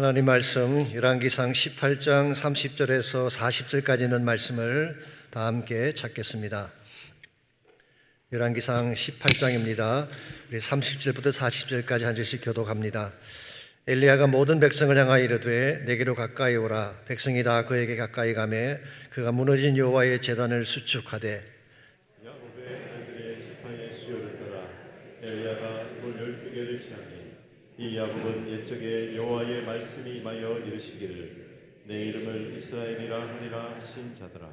하나님 말씀 열왕기상 18장 30절에서 40절까지 있는 말씀을 다 함께 찾겠습니다. 열왕기상 18장입니다. 우리 30절부터 40절까지 한 절씩 교독합니다. 엘리야가 모든 백성을 향하여 이르되 내게로 가까이 오라. 백성이 다 그에게 가까이 가매 그가 무너진 여호와의 제단을 수축하되 야곱의 아들들의 지파의 수요를 따라 엘리야가 돌 12개를 취하니 이 야곱은 옛적에 여호와의 말씀이 임하여 이르시기를 내 이름을 이스라엘이라 하리라 하신 자더라.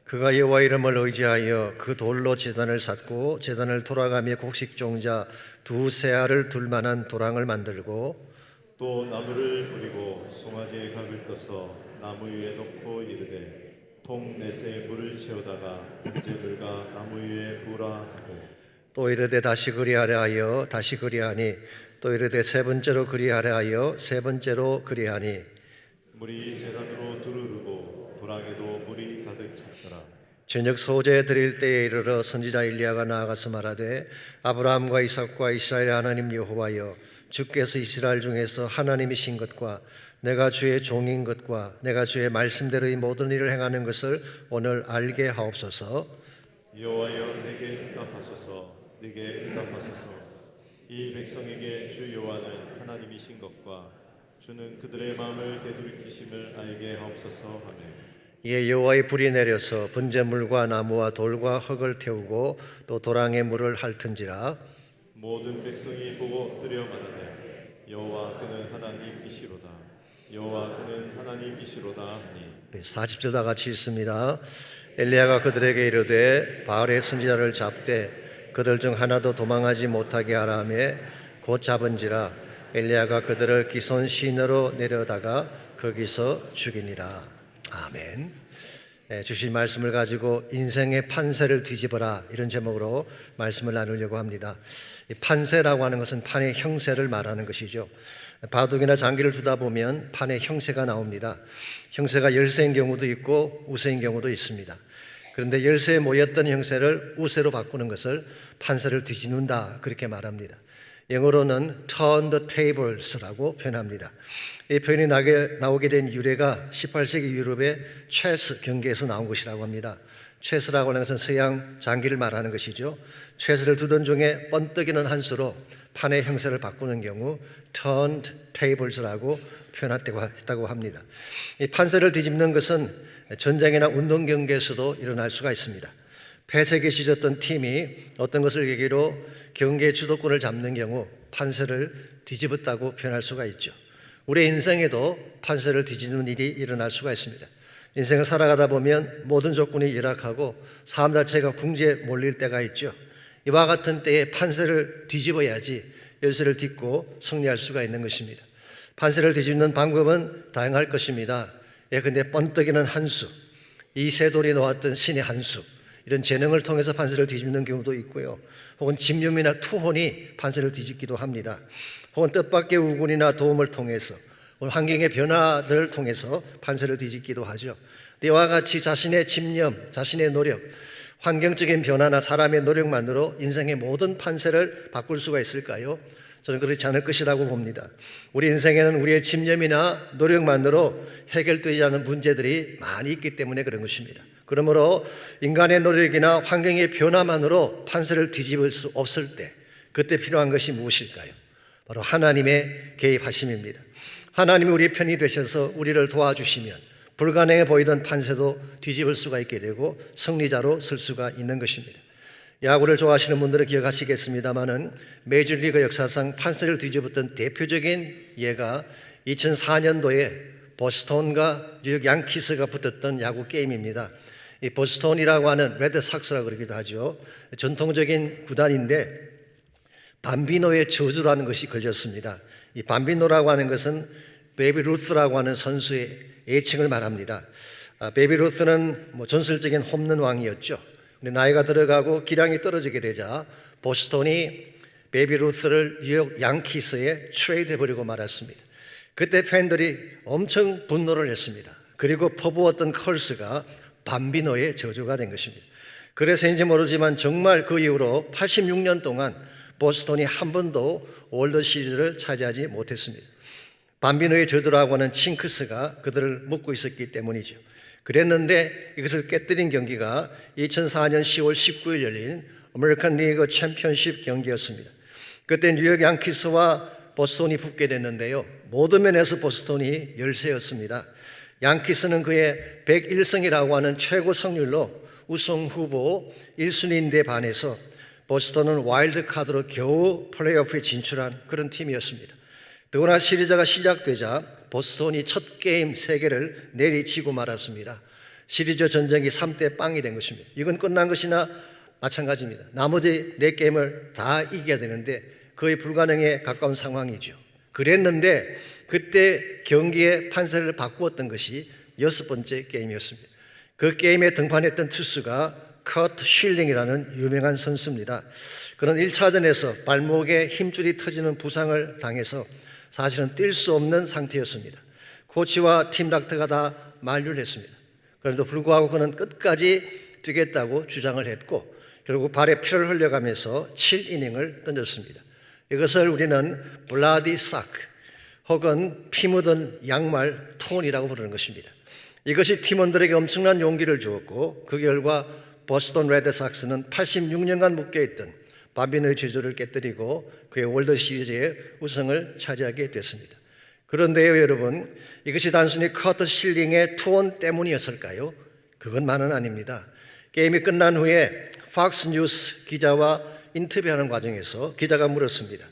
그가 여호와 이름을 의지하여 그 돌로 제단을 쌓고 제단을 돌아가며 곡식 종자 두세 알을 둘 만한 도랑을 만들고 또 나무를 뿌리고 송아지의 각을 떠서 나무 위에 놓고 이르되 통 넷에 물을 채우다가 번제물과 나무 위에 부으라 하고 또 이르되 다시 그리하려 하여 다시 그리하니 또 이르되 세 번째로 그리하려 하여 세 번째로 그리하니 물이 제단으로 두루르고 도랑에도 물이 가득 찼더라. 저녁 소재 드릴 때에 이르러 선지자 엘리야가 나아가서 말하되 아브라함과 이삭과 이스라엘의 하나님 여호와여 주께서 이스라엘 중에서 하나님이신 것과 내가 주의 종인 것과 내가 주의 말씀대로 이 모든 일을 행하는 것을 오늘 알게 하옵소서. 여호와여 내게 응답하소서. 내게 응답하소서. 이 백성에게 주 여호와는 하나님이신 것과 주는 그들의 마음을 되돌이키심을 알게 하옵소서 하며 이에 여호와의 불이 내려서 번제물과 나무와 돌과 흙을 태우고 또 도랑에 물을 핥은지라. 모든 백성이 보고 엎드려 말하되 여호와 그는 하나님이시로다. 여호와 그는 하나님이시로다 하니 40절 다 같이 읽습니다. 엘리야가 그들에게 이르되 바알의 선지자를 잡되 그들 중 하나도 도망하지 못하게 하라 하며 곧 잡은지라. 엘리야가 그들을 기손 시내로 내려다가 거기서 죽이니라. 아멘. 주신 말씀을 가지고 인생의 판세를 뒤집어라, 이런 제목으로 말씀을 나누려고 합니다. 이 판세라고 하는 것은 판의 형세를 말하는 것이죠. 바둑이나 장기를 두다 보면 판의 형세가 나옵니다. 형세가 열세인 경우도 있고 우세인 경우도 있습니다. 그런데 열세에 모였던 형세를 우세로 바꾸는 것을 판세를 뒤집는다, 그렇게 말합니다. 영어로는 turn the tables라고 표현합니다. 이 표현이 나오게 된 유래가 18세기 유럽의 체스 경기에서 나온 것이라고 합니다. 체스라고 하는 것은 서양 장기를 말하는 것이죠. 체스를 두던 중에 번뜩이는 한 수로 판의 형세를 바꾸는 경우 turned tables라고 표현했다고 합니다. 이 판세를 뒤집는 것은 전쟁이나 운동 경기에서도 일어날 수가 있습니다. 패색에 지졌던 팀이 어떤 것을 계기로 경기의 주도권을 잡는 경우 판세를 뒤집었다고 표현할 수가 있죠. 우리의 인생에도 판세를 뒤집는 일이 일어날 수가 있습니다. 인생을 살아가다 보면 모든 조건이 열악하고 삶 자체가 궁지에 몰릴 때가 있죠. 이와 같은 때에 판세를 뒤집어야지 열세를 딛고 승리할 수가 있는 것입니다. 판세를 뒤집는 방법은 다양할 것입니다. 근데 번뜩이는 한 수, 이세돌이 놓았던 신의 한 수, 이런 재능을 통해서 판세를 뒤집는 경우도 있고요. 혹은 집념이나 투혼이 판세를 뒤집기도 합니다. 혹은 뜻밖의 우군이나 도움을 통해서, 환경의 변화들을 통해서 판세를 뒤집기도 하죠. 이와 같이 자신의 집념, 자신의 노력, 환경적인 변화나 사람의 노력만으로 인생의 모든 판세를 바꿀 수가 있을까요? 저는 그렇지 않을 것이라고 봅니다. 우리 인생에는 우리의 집념이나 노력만으로 해결되지 않은 문제들이 많이 있기 때문에 그런 것입니다. 그러므로 인간의 노력이나 환경의 변화만으로 판세를 뒤집을 수 없을 때, 그때 필요한 것이 무엇일까요? 바로 하나님의 개입하심입니다. 하나님이 우리 편이 되셔서 우리를 도와주시면 불가능해 보이던 판세도 뒤집을 수가 있게 되고 승리자로 설 수가 있는 것입니다. 야구를 좋아하시는 분들은 기억하시겠습니다마는 메이저리그 역사상 판세를 뒤집었던 대표적인 예가 2004년도에 보스턴과 뉴욕 양키스가 붙었던 야구 게임입니다. 이 보스턴이라고 하는 레드삭스라고 그러기도 하죠. 전통적인 구단인데 밤비노의 저주라는 것이 걸렸습니다. 이 밤비노라고 하는 것은 베이비 루스라고 하는 선수의 애칭을 말합니다. 베이비 루스는 전설적인 홈런 왕이었죠. 근데 나이가 들어가고 기량이 떨어지게 되자 보스턴이 베이비 루스를 뉴욕 양키스에 트레이드해버리고 말았습니다. 그때 팬들이 엄청 분노를 했습니다. 그리고 퍼부었던 컬스가 밤비노의 저주가 된 것입니다. 그래서인지 모르지만 정말 그 이후로 86년 동안 보스턴이 한 번도 월드 시리즈를 차지하지 못했습니다. 밤비노의 저주라고 하는 징크스가 그들을 묶고 있었기 때문이죠. 그랬는데 이것을 깨뜨린 경기가 2004년 10월 19일 열린 아메리칸 리그 챔피언십 경기였습니다. 그때 뉴욕 양키스와 보스턴이 붙게 됐는데요. 모든 면에서 보스턴이 열세였습니다. 양키스는 그의 101승이라고 하는 최고 승률로 우승 후보 1순위인데 반해서 보스턴은 와일드카드로 겨우 플레이오프에 진출한 그런 팀이었습니다. 더구나 시리즈가 시작되자 보스턴이 첫 게임 3개를 내리치고 말았습니다. 시리즈 전쟁이 3대 0이 된 것입니다. 이건 끝난 것이나 마찬가지입니다. 나머지 4게임을 다 이겨야 되는데 거의 불가능에 가까운 상황이죠. 그랬는데 그때 경기의 판세를 바꾸었던 것이 6번째 게임이었습니다. 그 게임에 등판했던 투수가 커트 쉴링이라는 유명한 선수입니다. 그는 1차전에서 발목에 힘줄이 터지는 부상을 당해서 사실은 뛸 수 없는 상태였습니다. 코치와 팀 닥터가 다 만류를 했습니다. 그런데도 불구하고 그는 끝까지 뛰겠다고 주장을 했고 결국 발에 피를 흘려가면서 7이닝을 던졌습니다. 이것을 우리는 블라디 사크 혹은 피 묻은 양말 톤이라고 부르는 것입니다. 이것이 팀원들에게 엄청난 용기를 주었고 그 결과 보스턴 레드삭스는 86년간 묶여있던 밤비노의 저주를 깨뜨리고 그의 월드 시리즈의 우승을 차지하게 됐습니다. 그런데요 여러분, 이것이 단순히 커트 실링의 투혼 때문이었을까요? 그것만은 아닙니다. 게임이 끝난 후에 팍스 뉴스 기자와 인터뷰하는 과정에서 기자가 물었습니다.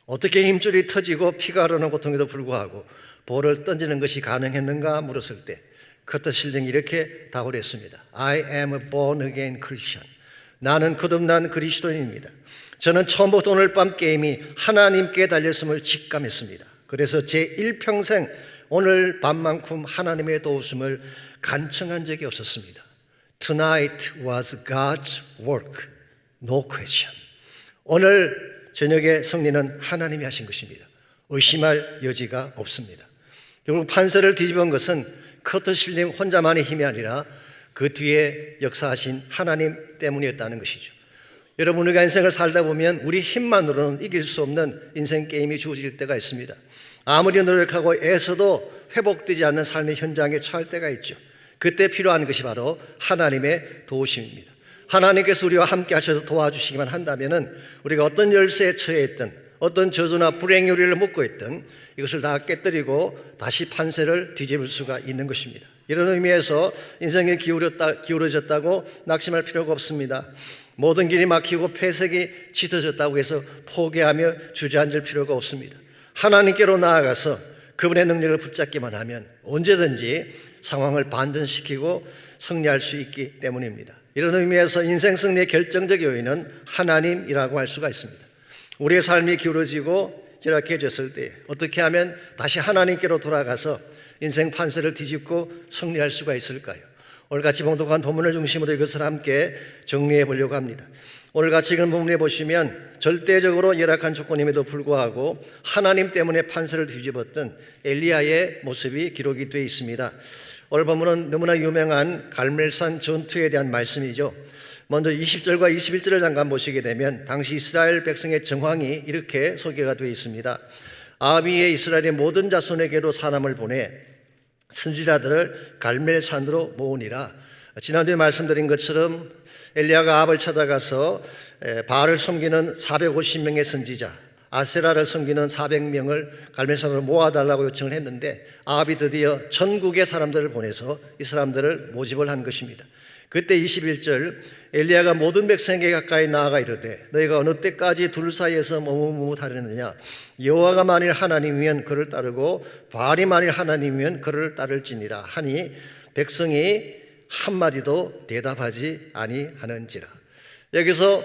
어떻게 힘줄이 터지고 피가 흐르는 고통에도 불구하고 볼을 던지는 것이 가능했는가 물었을 때 커트 실링이 이렇게 답을 했습니다. I am a born again Christian. 나는 거듭난 그리스도인입니다. 저는 처음부터 오늘 밤 게임이 하나님께 달렸음을 직감했습니다. 그래서 제 일평생 오늘 밤만큼 하나님의 도우심을 간청한 적이 없었습니다. Tonight was God's work, no question. 오늘 저녁의 승리는 하나님이 하신 것입니다. 의심할 여지가 없습니다. 결국 판세를 뒤집은 것은 커트 실링 혼자만의 힘이 아니라 그 뒤에 역사하신 하나님 때문이었다는 것이죠. 여러분, 우리가 인생을 살다 보면 우리 힘만으로는 이길 수 없는 인생 게임이 주어질 때가 있습니다. 아무리 노력하고 애써도 회복되지 않는 삶의 현장에 처할 때가 있죠. 그때 필요한 것이 바로 하나님의 도우심입니다. 하나님께서 우리와 함께 하셔서 도와주시기만 한다면 우리가 어떤 열쇠에 처해 있든 어떤 저주나 불행의 우리를 묶고 있든 이것을 다 깨뜨리고 다시 판세를 뒤집을 수가 있는 것입니다. 이런 의미에서 인생이 기울어졌다고 낙심할 필요가 없습니다. 모든 길이 막히고 폐색이 짙어졌다고 해서 포기하며 주저앉을 필요가 없습니다. 하나님께로 나아가서 그분의 능력을 붙잡기만 하면 언제든지 상황을 반전시키고 승리할 수 있기 때문입니다. 이런 의미에서 인생 승리의 결정적 요인은 하나님이라고 할 수가 있습니다. 우리의 삶이 기울어지고 열악해졌을 때 어떻게 하면 다시 하나님께로 돌아가서 인생 판세를 뒤집고 승리할 수가 있을까요? 오늘같이 봉독한 본문을 중심으로 이것을 함께 정리해 보려고 합니다. 오늘같이 읽은 본문에 보시면 절대적으로 열악한 조건임에도 불구하고 하나님 때문에 판세를 뒤집었던 엘리야의 모습이 기록이 되어 있습니다. 오늘 본문은 너무나 유명한 갈멜산 전투에 대한 말씀이죠. 먼저 20절과 21절을 잠깐 보시게 되면 당시 이스라엘 백성의 정황이 이렇게 소개가 되어 있습니다. 아합이 이스라엘의 모든 자손에게로 사람을 보내 선지자들을 갈멜산으로 모으니라. 지난주에 말씀드린 것처럼 엘리야가 아합을 찾아가서 바알을 섬기는 450명의 선지자, 아세라를 섬기는 400명을 갈멜산으로 모아달라고 요청을 했는데 아합이 드디어 전국의 사람들을 보내서 이 사람들을 모집을 한 것입니다. 그때 21절 엘리야가 모든 백성에게 가까이 나아가 이르되 너희가 어느 때까지 둘 사이에서 머뭇머뭇하려느냐. 여호와가 만일 하나님이면 그를 따르고 바알이 만일 하나님이면 그를 따를지니라 하니 백성이 한마디도 대답하지 아니하는지라. 여기서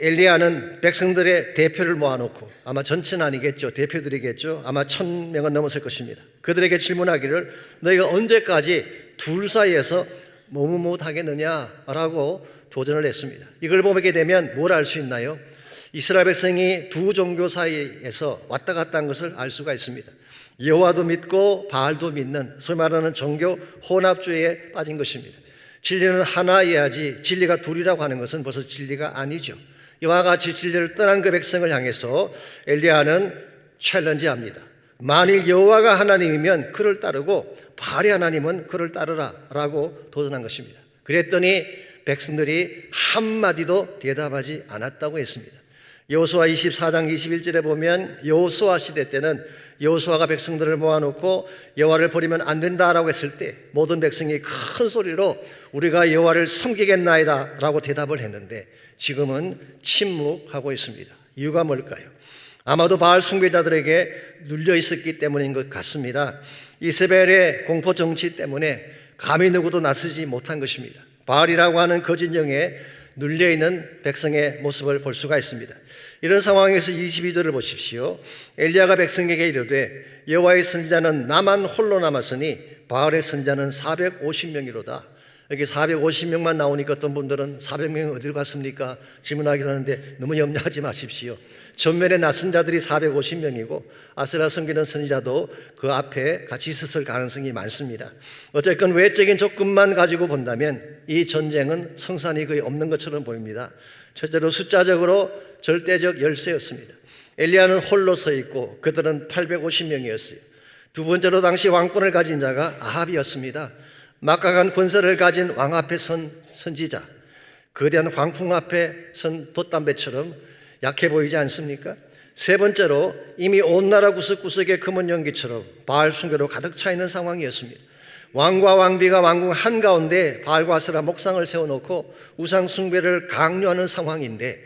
엘리야는 백성들의 대표를 모아놓고 아마 전체는 아니겠죠. 대표들이겠죠. 아마 1000명은 넘었을 것입니다. 그들에게 질문하기를 너희가 언제까지 둘 사이에서 머뭇머뭇하겠느냐라고 도전을 했습니다. 이걸 보게 되면 뭘 알 수 있나요? 이스라엘 백성이 두 종교 사이에서 왔다 갔다 한 것을 알 수가 있습니다. 여호와도 믿고 바알도 믿는 소위 말하는 종교 혼합주의에 빠진 것입니다. 진리는 하나여야지 진리가 둘이라고 하는 것은 벌써 진리가 아니죠. 이와 같이 진리를 떠난 그 백성을 향해서 엘리야는 챌린지합니다. 만일 여호와가 하나님이면 그를 따르고 바알이 하나님은 그를 따르라라고 도전한 것입니다. 그랬더니 백성들이 한마디도 대답하지 않았다고 했습니다. 여호수아 24장 21절에 보면 여호수아 시대 때는 여호수아가 백성들을 모아놓고 여호와를 버리면 안 된다라고 했을 때 모든 백성이 큰 소리로 우리가 여호와를 섬기겠나이다 라고 대답을 했는데 지금은 침묵하고 있습니다. 이유가 뭘까요? 아마도 바알 숭배자들에게 눌려 있었기 때문인 것 같습니다. 이세벨의 공포 정치 때문에 감히 누구도 나서지 못한 것입니다. 바알이라고 하는 거짓 영에 눌려 있는 백성의 모습을 볼 수가 있습니다. 이런 상황에서 22절을 보십시오. 엘리야가 백성에게 이르되 여호와의 선지자는 나만 홀로 남았으니 바알의 선지자는 450명이로다. 여기 450명만 나오니까 어떤 분들은 400명이 어디로 갔습니까? 질문하기도 하는데 너무 염려하지 마십시오. 전면에 나선 자들이 450명이고 아세라 섬기는 선지자도 그 앞에 같이 있었을 가능성이 많습니다. 어쨌건 외적인 조건만 가지고 본다면 이 전쟁은 성산이 거의 없는 것처럼 보입니다. 첫째로 숫자적으로 절대적 열세였습니다. 엘리야는 홀로 서 있고 그들은 850명이었어요. 두 번째로 당시 왕권을 가진 자가 아합이었습니다. 막강한 권세를 가진 왕 앞에 선 선지자, 거대한 황풍 앞에 선 돛담배처럼 약해 보이지 않습니까? 세 번째로 이미 온 나라 구석구석에 금은 연기처럼 바알 숭배로 가득 차 있는 상황이었습니다. 왕과 왕비가 왕궁 한가운데 바알과 아세라 목상을 세워놓고 우상 숭배를 강요하는 상황인데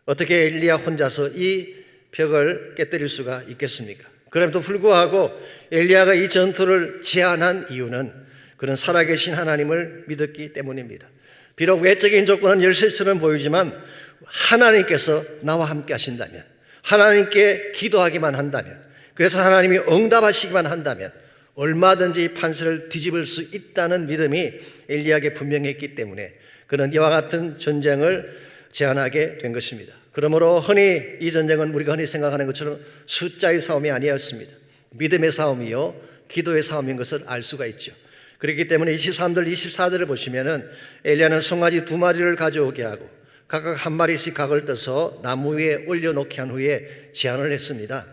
어떻게 엘리야 혼자서 이 벽을 깨뜨릴 수가 있겠습니까? 그럼에도 불구하고 엘리야가 이 전투를 제안한 이유는 그는 살아계신 하나님을 믿었기 때문입니다. 비록 외적인 조건은 열쇠처럼 보이지만 하나님께서 나와 함께 하신다면, 하나님께 기도하기만 한다면, 그래서 하나님이 응답하시기만 한다면 얼마든지 판세를 뒤집을 수 있다는 믿음이 엘리야에게 분명했기 때문에 그는 이와 같은 전쟁을 제안하게 된 것입니다. 그러므로 흔히 이 전쟁은 우리가 흔히 생각하는 것처럼 숫자의 싸움이 아니었습니다. 믿음의 싸움이요 기도의 싸움인 것을 알 수가 있죠. 그렇기 때문에 23절 24절을 보시면은 엘리야는 송아지 2마리를 가져오게 하고 각각 1마리씩 각을 떠서 나무 위에 올려놓게 한 후에 제안을 했습니다.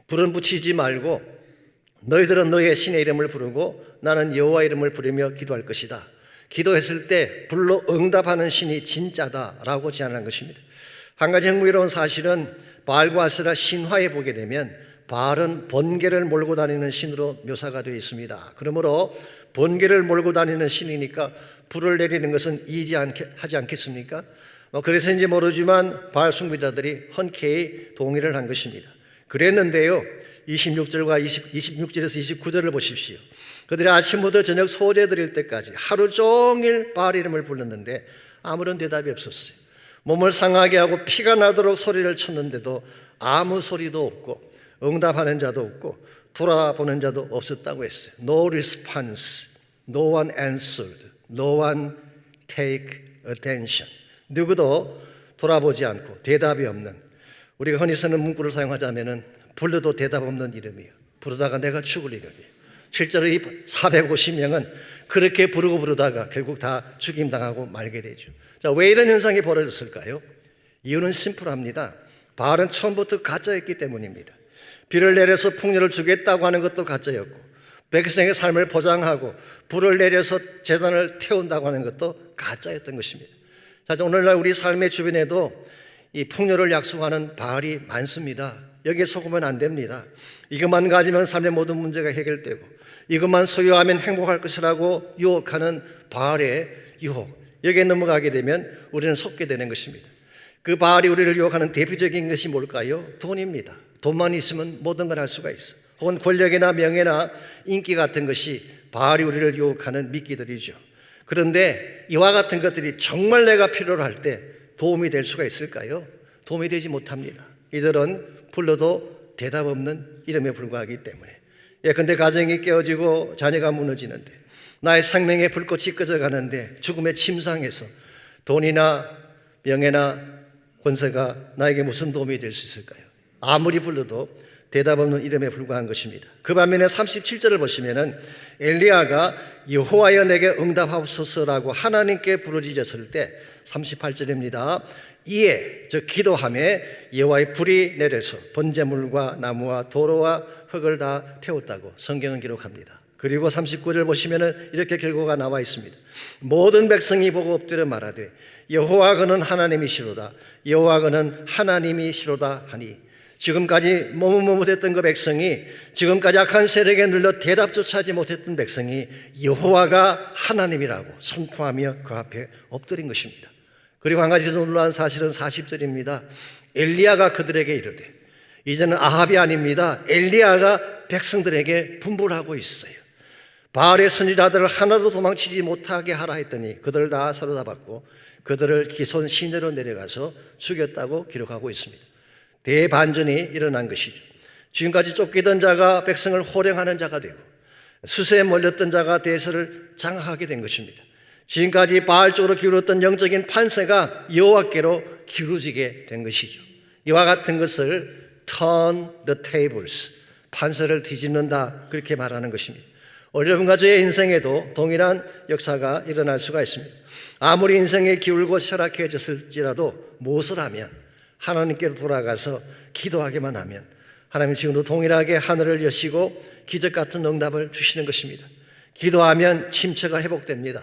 불은 붙이지 말고 너희들은 너희의 신의 이름을 부르고 나는 여호와 이름을 부르며 기도할 것이다. 기도했을 때 불로 응답하는 신이 진짜다라고 제안한 것입니다. 한 가지 흥미로운 사실은 바알과 아세라 신화에 보게 되면 바알은 번개를 몰고 다니는 신으로 묘사가 되어 있습니다. 그러므로 번개를 몰고 다니는 신이니까 불을 내리는 것은 하지 않겠습니까? 그래서인지 모르지만 바알 숭배자들이 흔쾌히 동의를 한 것입니다. 그랬는데요 26절에서 29절을 보십시오. 그들이 아침부터 저녁 소제 드릴 때까지 하루 종일 바알 이름을 불렀는데 아무런 대답이 없었어요. 몸을 상하게 하고 피가 나도록 소리를 쳤는데도 아무 소리도 없고 응답하는 자도 없고 돌아보는 자도 없었다고 했어요. No response, no one answered, no one take attention. 누구도 돌아보지 않고 대답이 없는, 우리가 흔히 쓰는 문구를 사용하자면은 불러도 대답 없는 이름이에요. 부르다가 내가 죽을 이름이에요. 실제로 이 450명은 그렇게 부르고 부르다가 결국 다 죽임당하고 말게 되죠. 자, 왜 이런 현상이 벌어졌을까요? 이유는 심플합니다. 바알은 처음부터 가짜였기 때문입니다. 비를 내려서 풍요를 주겠다고 하는 것도 가짜였고 백성의 삶을 보장하고 불을 내려서 제단을 태운다고 하는 것도 가짜였던 것입니다. 자, 오늘날 우리 삶의 주변에도 이 풍요를 약속하는 바알이 많습니다. 여기에 속으면 안 됩니다. 이것만 가지면 삶의 모든 문제가 해결되고 이것만 소유하면 행복할 것이라고 유혹하는 바알의 유혹, 여기에 넘어가게 되면 우리는 속게 되는 것입니다. 그 바알이 우리를 유혹하는 대표적인 것이 뭘까요? 돈입니다. 돈만 있으면 모든 걸 할 수가 있어. 혹은 권력이나 명예나 인기 같은 것이 바알이 우리를 유혹하는 미끼들이죠. 그런데 이와 같은 것들이 정말 내가 필요로 할 때 도움이 될 수가 있을까요? 도움이 되지 못합니다. 이들은 불러도 대답 없는 이름에 불과하기 때문에. 예컨대 가정이 깨어지고 자녀가 무너지는데, 나의 생명의 불꽃이 꺼져가는데 죽음의 침상에서 돈이나 명예나 권세가 나에게 무슨 도움이 될 수 있을까요? 아무리 불러도 대답 없는 이름에 불과한 것입니다. 그 반면에 37절을 보시면은 엘리야가 여호와여 내게 응답하옵소서라고 하나님께 부르짖었을 때 38절입니다. 이에 저 기도함에 여호와의 불이 내려서 번제물과 나무와 도로와 흙을 다 태웠다고 성경은 기록합니다. 그리고 39절 보시면은 이렇게 결과가 나와 있습니다. 모든 백성이 보고 엎드려 말하되 여호와 그는 하나님이시로다 여호와 그는 하나님이시로다 하니 지금까지 머뭇머뭇했던 그 백성이 지금까지 악한 세력에 눌려 대답조차 하지 못했던 백성이 여호와가 하나님이라고 선포하며 그 앞에 엎드린 것입니다. 그리고 한 가지 더 놀라운 사실은 40절입니다. 엘리야가 그들에게 이르되 이제는 아합이 아닙니다. 엘리야가 백성들에게 분불하고 있어요. 바알의 선지자들을 하나도 도망치지 못하게 하라 했더니 그들을 다 사로잡았고 그들을 기손 시내로 내려가서 죽였다고 기록하고 있습니다. 대반전이 일어난 것이죠. 지금까지 쫓기던 자가 백성을 호령하는 자가 되고 수세에 몰렸던 자가 대서를 장악하게 된 것입니다. 지금까지 바알 쪽으로 기울었던 영적인 판세가 여호와께로 기울어지게 된 것이죠. 이와 같은 것을 turn the tables, 판세를 뒤집는다 그렇게 말하는 것입니다. 여러분과 저의 인생에도 동일한 역사가 일어날 수가 있습니다. 아무리 인생에 기울고 쇠락해졌을지라도 무엇을 하면 하나님께로 돌아가서 기도하기만 하면 하나님은 지금도 동일하게 하늘을 여시고 기적 같은 응답을 주시는 것입니다. 기도하면 침체가 회복됩니다.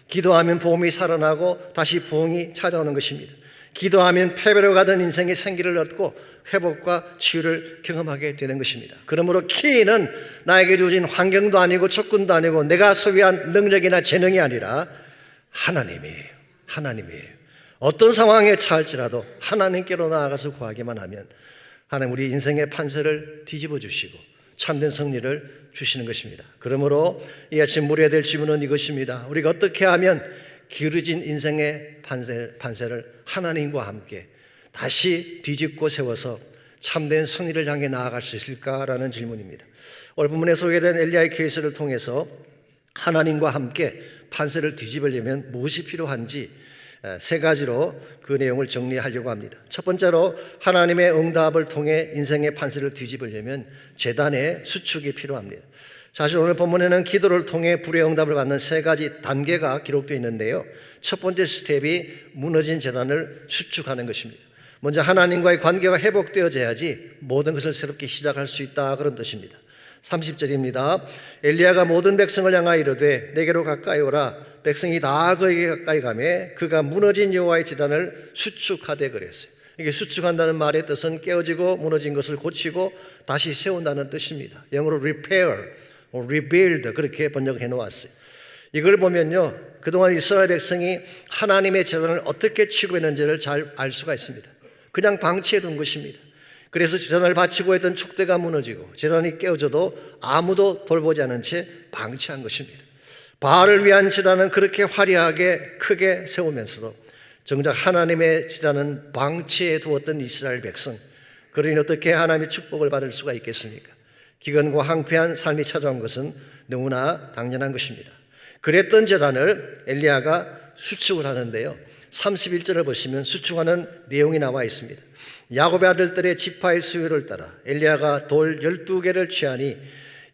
기도하면 보험이 살아나고 다시 부흥이 찾아오는 것입니다. 기도하면 패배로 가던 인생의 생기를 얻고 회복과 치유를 경험하게 되는 것입니다. 그러므로 키는 나에게 주어진 환경도 아니고 조건도 아니고 내가 소유한 능력이나 재능이 아니라 하나님이에요. 하나님이에요. 어떤 상황에 처할지라도 하나님께로 나아가서 구하기만 하면 하나님 우리 인생의 판세를 뒤집어 주시고 참된 승리를 주시는 것입니다. 그러므로 이 아침 물어야 될 질문은 이것입니다. 우리가 어떻게 하면 기울어진 인생의 판세를 하나님과 함께 다시 뒤집고 세워서 참된 승리를 향해 나아갈 수 있을까라는 질문입니다. 오늘 본문에 소개된 엘리야의 케이스를 통해서 하나님과 함께 판세를 뒤집으려면 무엇이 필요한지 세 가지로 그 내용을 정리하려고 합니다. 첫 번째로 하나님의 응답을 통해 인생의 판세를 뒤집으려면 제단의 수축이 필요합니다. 사실 오늘 본문에는 기도를 통해 불의 응답을 받는 세 가지 단계가 기록되어 있는데요. 첫 번째 스텝이 무너진 제단을 수축하는 것입니다. 먼저 하나님과의 관계가 회복되어져야지 모든 것을 새롭게 시작할 수 있다 그런 뜻입니다. 30절입니다. 엘리야가 모든 백성을 향하여 이르되 내게로 가까이 오라. 백성이 다 그에게 가까이 가매 그가 무너진 여호와의 제단을 수축하되 그랬어요. 이게 수축한다는 말의 뜻은 깨어지고 무너진 것을 고치고 다시 세운다는 뜻입니다. 영어로 repair, rebuild 그렇게 번역해 놓았어요. 이걸 보면요, 그동안 이스라엘 백성이 하나님의 제단을 어떻게 취급했는지를 잘 알 수가 있습니다. 그냥 방치해 둔 것입니다. 그래서 제단을 바치고 했던 축대가 무너지고 제단이 깨어져도 아무도 돌보지 않은 채 방치한 것입니다. 바알을 위한 제단은 그렇게 화려하게 크게 세우면서도 정작 하나님의 제단은 방치해 두었던 이스라엘 백성, 그러니 어떻게 하나님의 축복을 받을 수가 있겠습니까? 기근과 황폐한 삶이 찾아온 것은 너무나 당연한 것입니다. 그랬던 제단을 엘리야가 수축을 하는데요, 31절을 보시면 수축하는 내용이 나와 있습니다. 야곱의 아들들의 지파의 수요를 따라 엘리야가 돌 12개를 취하니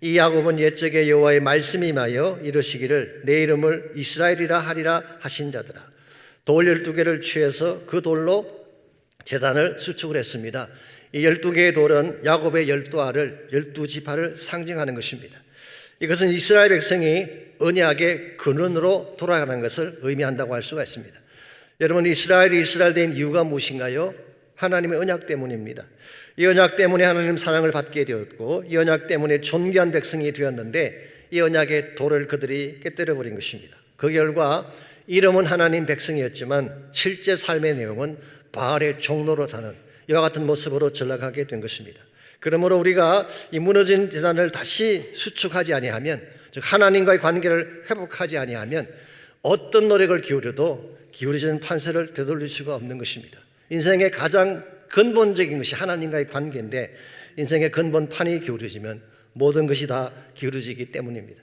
이 야곱은 옛적에 여호와의 말씀이 임하여 이르시기를 내 이름을 이스라엘이라 하리라 하신 자들아. 돌 12개를 취해서 그 돌로 제단을 수축을 했습니다. 이 12개의 돌은 야곱의 12알을 12지파를 상징하는 것입니다. 이것은 이스라엘 백성이 언약의 근원으로 돌아가는 것을 의미한다고 할 수가 있습니다. 여러분, 이스라엘이 이스라엘 된 이유가 무엇인가요? 하나님의 언약 때문입니다. 이 언약 때문에 하나님 사랑을 받게 되었고 이 언약 때문에 존귀한 백성이 되었는데 이 언약의 돌을 그들이 깨뜨려 버린 것입니다. 그 결과 이름은 하나님 백성이었지만 실제 삶의 내용은 바알의 종로로 타는 이와 같은 모습으로 전락하게 된 것입니다. 그러므로 우리가 이 무너진 제단을 다시 수축하지 아니하면, 즉 하나님과의 관계를 회복하지 아니하면 어떤 노력을 기울여도 기울어진 판세를 되돌릴 수가 없는 것입니다. 인생의 가장 근본적인 것이 하나님과의 관계인데 인생의 근본판이 기울어지면 모든 것이 다 기울어지기 때문입니다.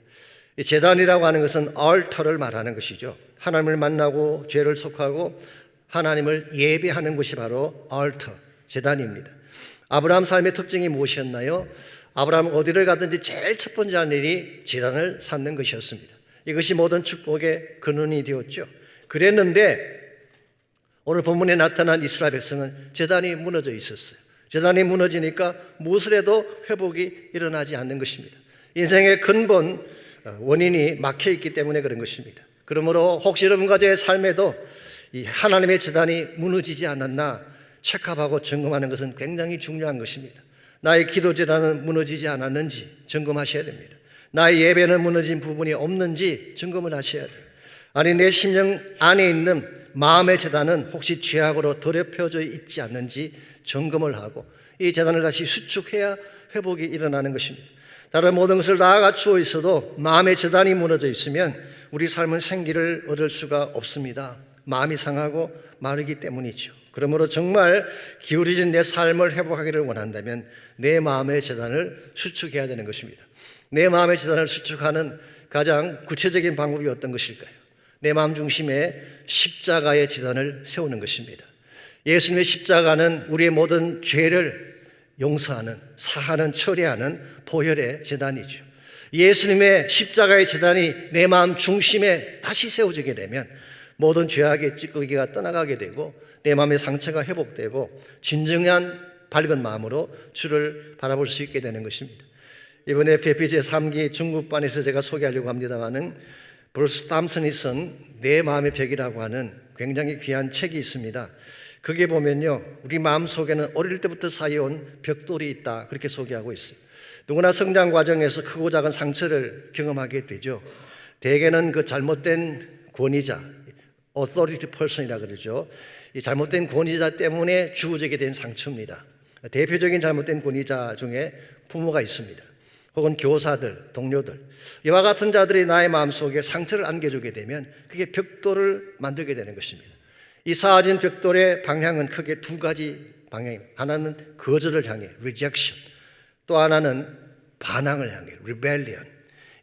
이 제단이라고 하는 것은 altar를 말하는 것이죠. 하나님을 만나고 죄를 속하고 하나님을 예배하는 것이 바로 altar, 제단입니다. 아브라함 삶의 특징이 무엇이었나요? 아브라함은 어디를 가든지 제일 첫 번째 하는 일이 제단을 쌓는 것이었습니다. 이것이 모든 축복의 근원이 되었죠. 그랬는데 오늘 본문에 나타난 이스라엘 백성은 제단이 무너져 있었어요. 제단이 무너지니까 무엇을 해도 회복이 일어나지 않는 것입니다. 인생의 근본 원인이 막혀 있기 때문에 그런 것입니다. 그러므로 혹시 여러분 가정의 삶에도 이 하나님의 제단이 무너지지 않았나 체크하고 점검하는 것은 굉장히 중요한 것입니다. 나의 기도 제단은 무너지지 않았는지 점검하셔야 됩니다. 나의 예배는 무너진 부분이 없는지 점검을 하셔야 돼요. 아니 내 심령 안에 있는 마음의 제단은 혹시 죄악으로 더럽혀져 있지 않는지 점검을 하고 이 제단을 다시 수축해야 회복이 일어나는 것입니다. 다른 모든 것을 다 갖추어 있어도 마음의 제단이 무너져 있으면 우리 삶은 생기를 얻을 수가 없습니다. 마음이 상하고 마르기 때문이죠. 그러므로 정말 기울어진 내 삶을 회복하기를 원한다면 내 마음의 제단을 수축해야 되는 것입니다. 내 마음의 제단을 수축하는 가장 구체적인 방법이 어떤 것일까요? 내 마음 중심에 십자가의 제단을 세우는 것입니다. 예수님의 십자가는 우리의 모든 죄를 용서하는, 사하는, 처리하는 보혈의 제단이죠. 예수님의 십자가의 제단이 내 마음 중심에 다시 세워지게 되면 모든 죄악의 찌꺼기가 떠나가게 되고 내 마음의 상처가 회복되고 진정한 밝은 마음으로 주를 바라볼 수 있게 되는 것입니다. 이번에 FFP 제3기 중국반에서 제가 소개하려고 합니다마는 브루스 탐슨이 쓴 내 마음의 벽이라고 하는 굉장히 귀한 책이 있습니다. 거기에 보면요, 우리 마음속에는 어릴 때부터 쌓여온 벽돌이 있다 그렇게 소개하고 있어요. 누구나 성장 과정에서 크고 작은 상처를 경험하게 되죠. 대개는 그 잘못된 권위자, authority person이라 그러죠. 이 잘못된 권위자 때문에 주어지게 된 상처입니다. 대표적인 잘못된 권위자 중에 부모가 있습니다. 혹은 교사들, 동료들, 이와 같은 자들이 나의 마음속에 상처를 안겨주게 되면 그게 벽돌을 만들게 되는 것입니다. 이 쌓아진 벽돌의 방향은 크게 두 가지 방향입니다. 하나는 거절을 향해 rejection, 또 하나는 반항을 향해 rebellion.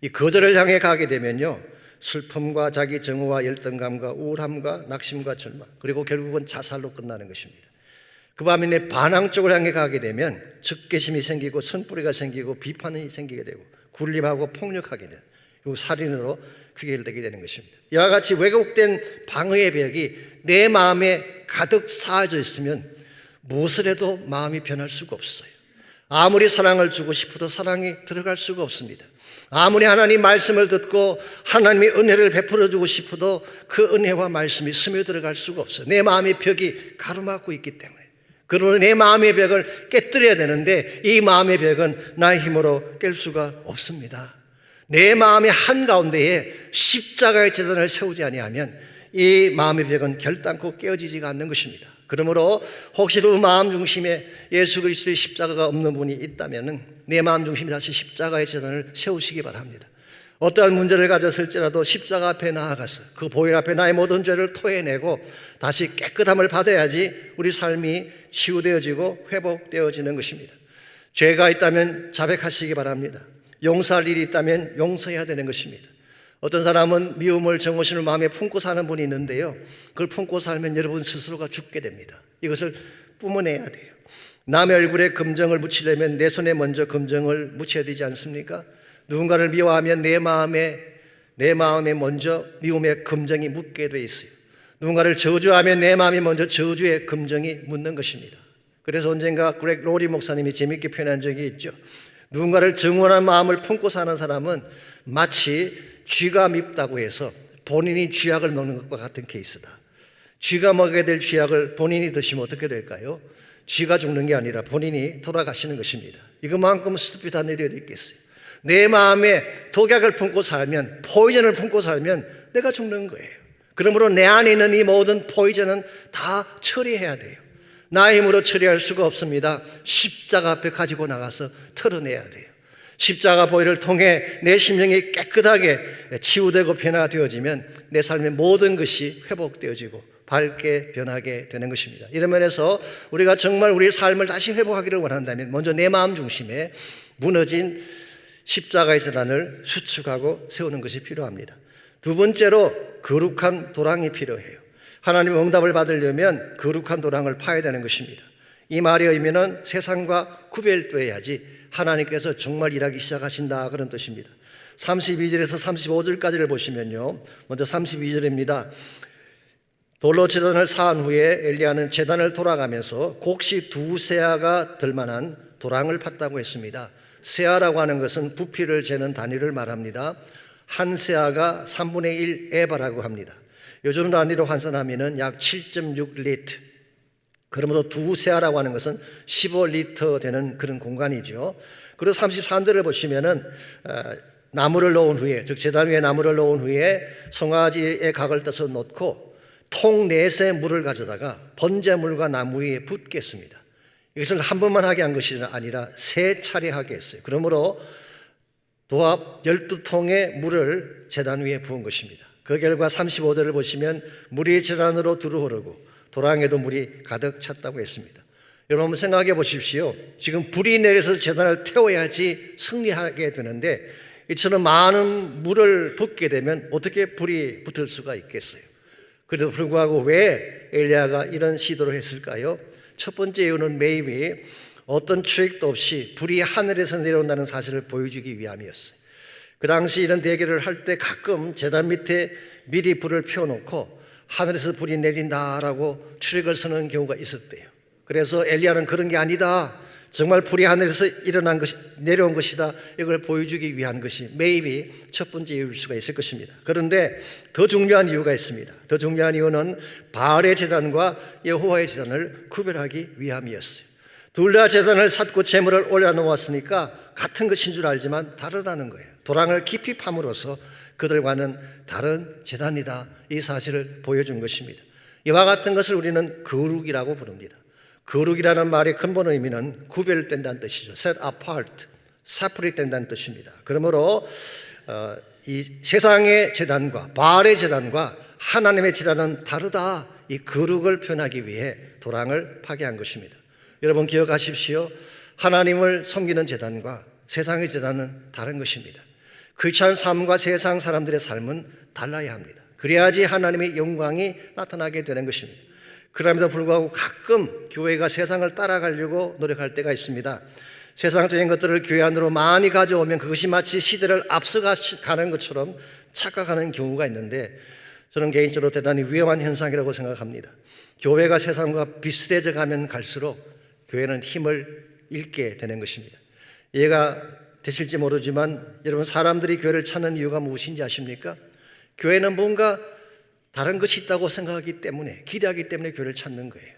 이 거절을 향해 가게 되면요, 슬픔과 자기 정오와 열등감과 우울함과 낙심과 절망, 그리고 결국은 자살로 끝나는 것입니다. 그 반면에 반항 쪽을 향해 가게 되면 적개심이 생기고 선뿌리가 생기고 비판이 생기게 되고 굴림하고 폭력하게 되고 그리고 살인으로 귀결되게 되는 것입니다. 이와 같이 왜곡된 방어의 벽이 내 마음에 가득 쌓여져 있으면 무엇을 해도 마음이 변할 수가 없어요. 아무리 사랑을 주고 싶어도 사랑이 들어갈 수가 없습니다. 아무리 하나님 말씀을 듣고 하나님의 은혜를 베풀어 주고 싶어도 그 은혜와 말씀이 스며들어갈 수가 없어요. 내 마음의 벽이 가로막고 있기 때문에. 그러므로 내 마음의 벽을 깨뜨려야 되는데 이 마음의 벽은 나의 힘으로 깰 수가 없습니다. 내 마음의 한가운데에 십자가의 제단을 세우지 아니하면 이 마음의 벽은 결단코 깨어지지가 않는 것입니다. 그러므로 혹시라도 마음 중심에 예수 그리스도의 십자가가 없는 분이 있다면 내 마음 중심에 다시 십자가의 제단을 세우시기 바랍니다. 어떠한 문제를 가졌을지라도 십자가 앞에 나아가서 그 보혈 앞에 나의 모든 죄를 토해내고 다시 깨끗함을 받아야지 우리 삶이 치유되어지고 회복되어지는 것입니다. 죄가 있다면 자백하시기 바랍니다. 용서할 일이 있다면 용서해야 되는 것입니다. 어떤 사람은 미움을 정오심을 마음에 품고 사는 분이 있는데요, 그걸 품고 살면 여러분 스스로가 죽게 됩니다. 이것을 뿜어내야 돼요. 남의 얼굴에 금정을 묻히려면 내 손에 먼저 금정을 묻혀야 되지 않습니까? 누군가를 미워하면 내 마음에 먼저 미움의 금정이 묻게 돼 있어요. 누군가를 저주하면 내 마음이 먼저 저주의 금정이 묻는 것입니다. 그래서 언젠가 그렉 로리 목사님이 재밌게 표현한 적이 있죠. 누군가를 증오하는 마음을 품고 사는 사람은 마치 쥐가 밉다고 해서 본인이 쥐약을 먹는 것과 같은 케이스다. 쥐가 먹게 될 쥐약을 본인이 드시면 어떻게 될까요? 쥐가 죽는 게 아니라 본인이 돌아가시는 것입니다. 이것만큼 스투피드한 일이 어디 있겠어요? 내 마음에 독약을 품고 살면, 포이즌을 품고 살면 내가 죽는 거예요. 그러므로 내 안에 있는 이 모든 포이즌은 다 처리해야 돼요. 나의 힘으로 처리할 수가 없습니다. 십자가 앞에 가지고 나가서 털어내야 돼요. 십자가 보혈을 통해 내 심령이 깨끗하게 치유되고 변화되어지면 내 삶의 모든 것이 회복되어지고 밝게 변하게 되는 것입니다. 이런 면에서 우리가 정말 우리의 삶을 다시 회복하기를 원한다면 먼저 내 마음 중심에 무너진 십자가의 제단을 수축하고 세우는 것이 필요합니다. 두 번째로 거룩한 도랑이 필요해요. 하나님의 응답을 받으려면 거룩한 도랑을 파야 되는 것입니다. 이 말의 의미는 세상과 구별되어야지 하나님께서 정말 일하기 시작하신다, 그런 뜻입니다. 32절에서 35절까지를 보시면요, 먼저 32절입니다. 돌로 제단을 쌓은 후에 엘리야는 제단을 돌아가면서 곡식 2세아가 될 만한 도랑을 팠다고 했습니다. 세아라고 하는 것은 부피를 재는 단위를 말합니다. 한 세아가 3분의 1 에바라고 합니다. 요즘 단위로 환산하면 약 7.6리터. 그러므로 2세아라고 하는 것은 15리터 되는 그런 공간이죠. 그리고 33절을 보시면은 나무를 놓은 후에, 즉 제단 위에 나무를 놓은 후에 송아지의 각을 떠서 놓고 통 넷의 물을 가져다가 번제물과 나무 위에 붓겠습니다. 이것을 한 번만 하게 한 것이 아니라 3차례 하게 했어요. 그러므로 도합 12통의 물을 제단 위에 부은 것입니다. 그 결과 35절을 보시면 물이 제단으로 두루 흐르고 도랑에도 물이 가득 찼다고 했습니다. 여러분 한번 생각해 보십시오. 지금 불이 내려서 제단을 태워야지 승리하게 되는데 이처럼 많은 물을 붓게 되면 어떻게 불이 붙을 수가 있겠어요? 그래도 불구하고 왜 엘리야가 이런 시도를 했을까요? 첫 번째 이유는 maybe 어떤 추익도 없이 불이 하늘에서 내려온다는 사실을 보여주기 위함이었어요. 그 당시 이런 대결을 할 때 가끔 제단 밑에 미리 불을 피워놓고 하늘에서 불이 내린다라고 추익을 서는 경우가 있었대요. 그래서 엘리야는 그런 게 아니다, 정말 불이 하늘에서 내려온 것이다, 이걸 보여주기 위한 것이 maybe 첫 번째 이유일 수가 있을 것입니다. 그런데 더 중요한 이유가 있습니다. 더 중요한 이유는 바알의 제단과 여호와의 제단을 구별하기 위함이었어요. 둘 다 제단을 쌓고 제물을 올려놓았으니까 같은 것인 줄 알지만 다르다는 거예요. 도랑을 깊이 팜으로써 그들과는 다른 제단이다, 이 사실을 보여준 것입니다. 이와 같은 것을 우리는 거룩이라고 부릅니다. 거룩이라는 말의 근본 의미는 구별된다는 뜻이죠. set apart, separate 된다는 뜻입니다. 그러므로 이 세상의 제단과 바알의 제단과 하나님의 제단은 다르다, 이 거룩을 표현하기 위해 도랑을 파괴한 것입니다. 여러분 기억하십시오. 하나님을 섬기는 제단과 세상의 제단은 다른 것입니다. 크리스찬 삶과 세상 사람들의 삶은 달라야 합니다. 그래야지 하나님의 영광이 나타나게 되는 것입니다. 그럼에도 불구하고 가끔 교회가 세상을 따라가려고 노력할 때가 있습니다. 세상적인 것들을 교회 안으로 많이 가져오면 그것이 마치 시대를 앞서가는 것처럼 착각하는 경우가 있는데, 저는 개인적으로 대단히 위험한 현상이라고 생각합니다. 교회가 세상과 비슷해져 가면 갈수록 교회는 힘을 잃게 되는 것입니다. 이해가 되실지 모르지만 여러분, 사람들이 교회를 찾는 이유가 무엇인지 아십니까? 교회는 뭔가 다른 것이 있다고 생각하기 때문에, 기대하기 때문에 교회를 찾는 거예요.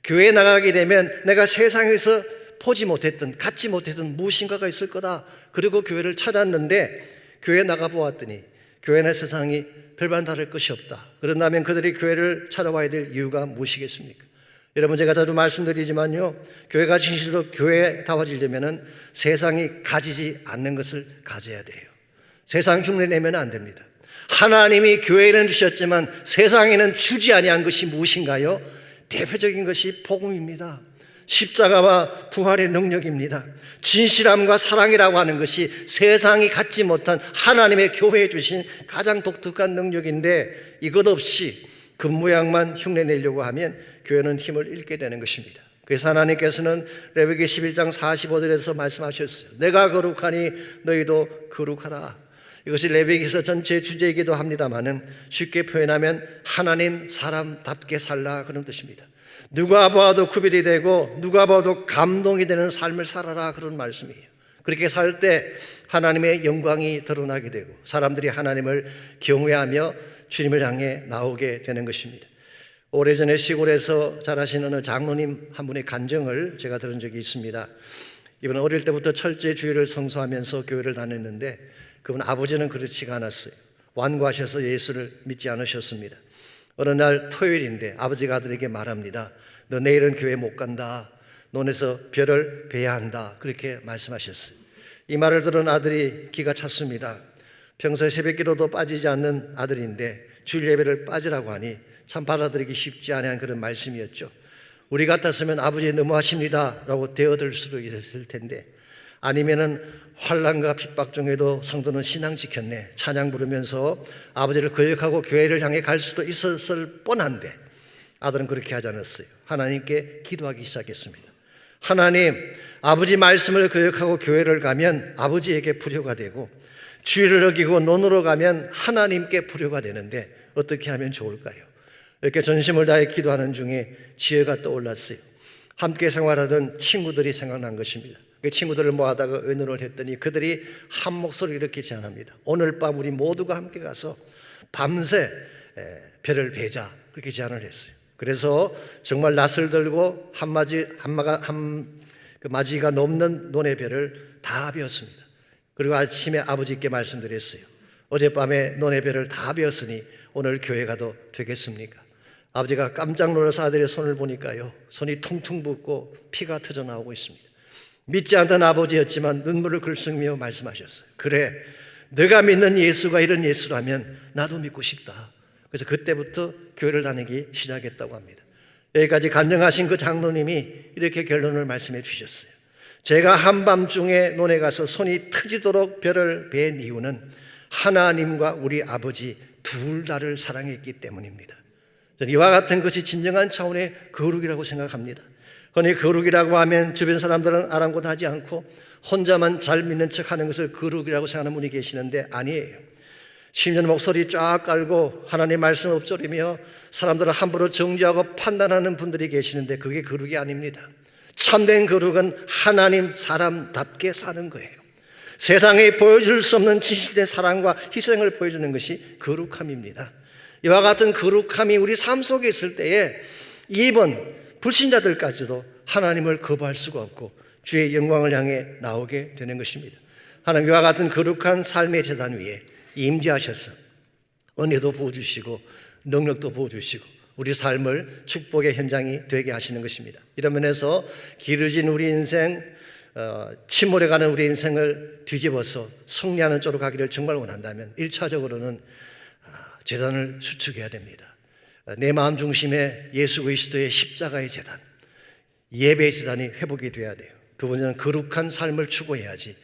교회에 나가게 되면 내가 세상에서 보지 못했던, 갖지 못했던 무엇인가가 있을 거다. 그리고 교회를 찾았는데 교회에 나가보았더니 교회나 세상이 별반 다를 것이 없다. 그런다면 그들이 교회를 찾아와야 될 이유가 무엇이겠습니까? 여러분, 제가 자주 말씀드리지만요, 교회가 진실로 교회다워지려면 세상이 가지지 않는 것을 가져야 돼요. 세상 흉내 내면 안 됩니다. 하나님이 교회는 주셨지만 세상에는 주지 아니한 것이 무엇인가요? 대표적인 것이 복음입니다. 십자가와 부활의 능력입니다. 진실함과 사랑이라고 하는 것이 세상이 갖지 못한 하나님의 교회에 주신 가장 독특한 능력인데, 이것 없이 겉모양만 흉내내려고 하면 교회는 힘을 잃게 되는 것입니다. 그래서 하나님께서는 레위기 11장 45절에서 말씀하셨어요. 내가 거룩하니 너희도 거룩하라. 이것이 레위기서 전체의 주제이기도 합니다만은 쉽게 표현하면 하나님 사람답게 살라, 그런 뜻입니다. 누가 봐도 구별이 되고 누가 봐도 감동이 되는 삶을 살아라, 그런 말씀이에요. 그렇게 살 때 하나님의 영광이 드러나게 되고 사람들이 하나님을 경외하며 주님을 향해 나오게 되는 것입니다. 오래전에 시골에서 자라신 어느 장로님 한 분의 간증을 제가 들은 적이 있습니다. 이분은 어릴 때부터 철저히 주일을 성수하면서 교회를 다녔는데 그분 아버지는 그렇지가 않았어요. 완고하셔서 예수를 믿지 않으셨습니다. 어느 날 토요일인데 아버지가 아들에게 말합니다. 너 내일은 교회 못 간다. 논에서 별을 베야 한다. 그렇게 말씀하셨어요. 이 말을 들은 아들이 기가 찼습니다. 평소에 새벽기도도 빠지지 않는 아들인데 주일 예배를 빠지라고 하니 참 받아들이기 쉽지 않은 그런 말씀이었죠. 우리 같았으면 아버지 너무하십니다 라고 대어들 수도 있었을 텐데, 아니면은 환난과 핍박 중에도 성도는 신앙 지켰네, 찬양 부르면서 아버지를 거역하고 교회를 향해 갈 수도 있었을 뻔한데 아들은 그렇게 하지 않았어요. 하나님께 기도하기 시작했습니다. 하나님, 아버지 말씀을 거역하고 교회를 가면 아버지에게 불효가 되고, 주의를 어기고 논으로 가면 하나님께 불효가 되는데 어떻게 하면 좋을까요? 이렇게 전심을 다해 기도하는 중에 지혜가 떠올랐어요. 함께 생활하던 친구들이 생각난 것입니다. 그 친구들을 모아다가 의논을 했더니 그들이 한 목소리로 이렇게 제안합니다. 오늘 밤 우리 모두가 함께 가서 밤새 별을 베자, 그렇게 제안을 했어요. 그래서 정말 낫을 들고 그 마지가 넘는 논의 별을 다 베었습니다. 그리고 아침에 아버지께 말씀드렸어요. 어젯밤에 논의 별을 다 베었으니 오늘 교회 가도 되겠습니까? 아버지가 깜짝 놀라서 아들의 손을 보니까요, 손이 퉁퉁 붓고 피가 터져 나오고 있습니다. 믿지 않던 아버지였지만 눈물을 글썽이며 말씀하셨어요. 그래, 네가 믿는 예수가 이런 예수라면 나도 믿고 싶다. 그래서 그때부터 교회를 다니기 시작했다고 합니다. 여기까지 간증하신 그 장로님이 이렇게 결론을 말씀해 주셨어요. 제가 한밤중에 논에 가서 손이 터지도록 별을 벤 이유는 하나님과 우리 아버지 둘 다를 사랑했기 때문입니다. 저는 이와 같은 것이 진정한 차원의 거룩이라고 생각합니다. 흔히 거룩이라고 하면 주변 사람들은 아랑곳하지 않고 혼자만 잘 믿는 척하는 것을 거룩이라고 생각하는 분이 계시는데 아니에요. 심지어는 목소리 쫙 깔고 하나님 말씀 엎조리며 사람들을 함부로 정죄하고 판단하는 분들이 계시는데 그게 거룩이 아닙니다. 참된 거룩은 하나님 사람답게 사는 거예요. 세상에 보여줄 수 없는 진실된 사랑과 희생을 보여주는 것이 거룩함입니다. 이와 같은 거룩함이 우리 삶 속에 있을 때에 이번 불신자들까지도 하나님을 거부할 수가 없고 주의 영광을 향해 나오게 되는 것입니다. 하나님 이와 같은 거룩한 삶의 제단 위에 임재하셔서 은혜도 부어주시고 능력도 부어주시고 우리 삶을 축복의 현장이 되게 하시는 것입니다. 이런 면에서 길어진 우리 인생, 침몰해가는 우리 인생을 뒤집어서 승리하는 쪽으로 가기를 정말 원한다면 1차적으로는 제단을 수축해야 됩니다. 내 마음 중심에 예수 그리스도의 십자가의 제단, 예배의 제단이 회복이 돼야 돼요. 두 번째는 거룩한 삶을 추구해야지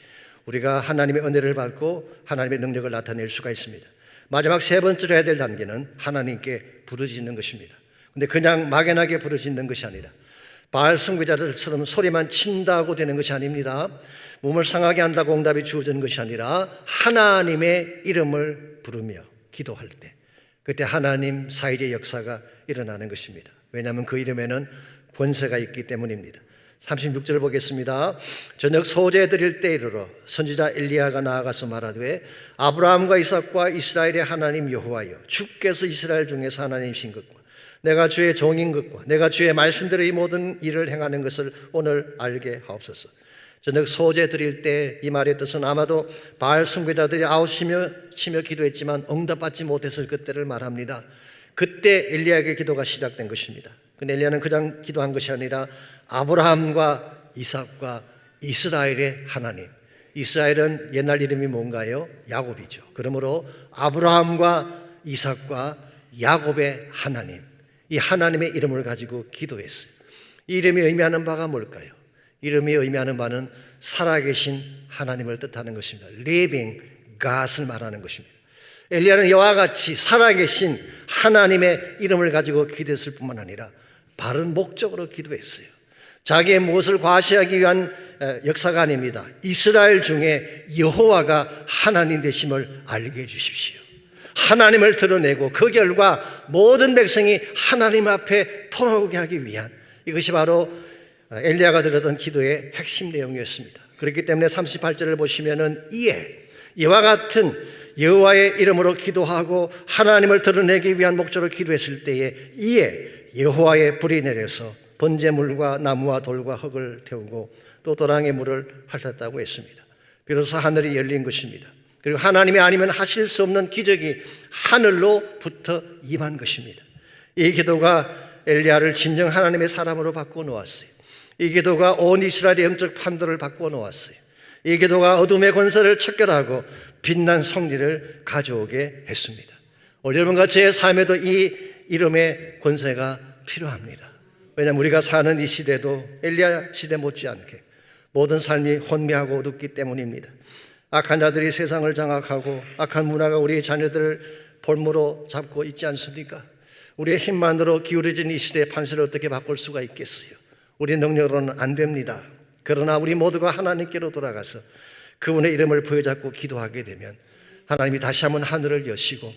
우리가 하나님의 은혜를 받고 하나님의 능력을 나타낼 수가 있습니다. 마지막 세 번째로 해야 될 단계는 하나님께 부르짖는 것입니다. 근데 그냥 막연하게 부르짖는 것이 아니라 바알 선지자들처럼 소리만 친다고 되는 것이 아닙니다. 몸을 상하게 한다고 응답이 주어지는 것이 아니라 하나님의 이름을 부르며 기도할 때 그때 하나님 사이의 역사가 일어나는 것입니다. 왜냐하면 그 이름에는 권세가 있기 때문입니다. 36절을 보겠습니다. 저녁 소재 드릴 때 이르러 선지자 엘리야가 나아가서 말하되 아브라함과 이삭과 이스라엘의 하나님 여호와여 주께서 이스라엘 중에서 하나님이신 것과 내가 주의 종인 것과 내가 주의 말씀대로 이 모든 일을 행하는 것을 오늘 알게 하옵소서. 저녁 소재 드릴 때 이 말의 뜻은 아마도 바알 숭배자들이 아우치며 기도했지만 응답받지 못했을 그때를 말합니다. 그때 엘리야의 기도가 시작된 것입니다. 근데 엘리야는 그냥 기도한 것이 아니라 아브라함과 이삭과 이스라엘의 하나님, 이스라엘은 옛날 이름이 뭔가요? 야곱이죠. 그러므로 아브라함과 이삭과 야곱의 하나님, 이 하나님의 이름을 가지고 기도했어요. 이 이름이 의미하는 바가 뭘까요? 이름이 의미하는 바는 살아계신 하나님을 뜻하는 것입니다. Living God을 말하는 것입니다. 엘리야는 이와 같이 살아계신 하나님의 이름을 가지고 기도했을 뿐만 아니라 바른 목적으로 기도했어요. 자기의 무엇을 과시하기 위한 역사가 아닙니다. 이스라엘 중에 여호와가 하나님 되심을 알게 해주십시오. 하나님을 드러내고 그 결과 모든 백성이 하나님 앞에 돌아오게 하기 위한 이것이 바로 엘리야가 드렸던 기도의 핵심 내용이었습니다. 그렇기 때문에 38절을 보시면은 이와 같은 여호와의 이름으로 기도하고 하나님을 드러내기 위한 목적으로 기도했을 때에 여호와의 불이 내려서 번제물과 나무와 돌과 흙을 태우고 또 도랑의 물을 핥았다고 했습니다. 비로소 하늘이 열린 것입니다. 그리고 하나님이 아니면 하실 수 없는 기적이 하늘로부터 임한 것입니다. 이 기도가 엘리야를 진정 하나님의 사람으로 바꾸어 놓았어요. 이 기도가 온 이스라엘의 영적 판도를 바꾸어 놓았어요. 이 기도가 어둠의 권세를 척결하고 빛난 승리를 가져오게 했습니다. 오늘 여러분과 제 삶에도 이 이름의 권세가 필요합니다. 왜냐하면 우리가 사는 이 시대도 엘리야 시대 못지않게 모든 삶이 혼미하고 어둡기 때문입니다. 악한 자들이 세상을 장악하고 악한 문화가 우리 자녀들을 볼모로 잡고 있지 않습니까? 우리의 힘만으로 기울어진 이 시대의 판세를 어떻게 바꿀 수가 있겠어요? 우리 능력으로는 안 됩니다. 그러나 우리 모두가 하나님께로 돌아가서 그분의 이름을 부여잡고 기도하게 되면 하나님이 다시 한번 하늘을 여시고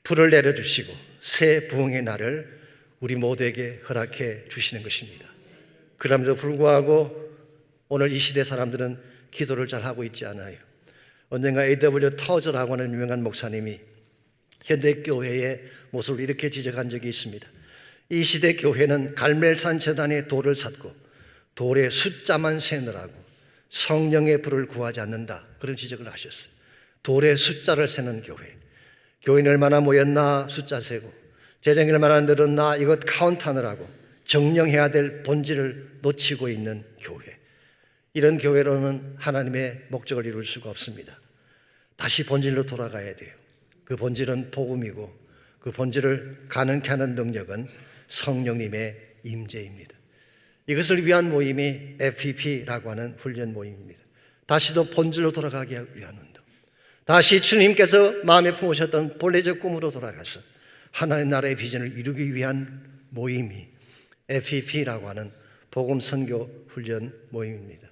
불을 내려주시고 새 부흥의 날을 우리 모두에게 허락해 주시는 것입니다. 그럼에도 불구하고 오늘 이 시대 사람들은 기도를 잘 하고 있지 않아요. 언젠가 A.W. 터저라고 하는 유명한 목사님이 현대교회의 모습을 이렇게 지적한 적이 있습니다. 이 시대 교회는 갈멜산 재단에 돌을 샀고 돌의 숫자만 세느라고 성령의 불을 구하지 않는다, 그런 지적을 하셨어요. 돌의 숫자를 세는 교회, 교인이 얼마나 모였나 숫자 세고 재정이 얼마나 늘었나 이것 카운트하느라고 정령해야 될 본질을 놓치고 있는 교회, 이런 교회로는 하나님의 목적을 이룰 수가 없습니다. 다시 본질로 돌아가야 돼요. 그 본질은 복음이고 그 본질을 가능케 하는 능력은 성령님의 임재입니다. 이것을 위한 모임이 FPP라고 하는 훈련 모임입니다. 다시도 본질로 돌아가기 위한 운동, 다시 주님께서 마음에 품으셨던 본래적 꿈으로 돌아가서 하나님 나라의 비전을 이루기 위한 모임이 FPP라고 하는 복음 선교 훈련 모임입니다.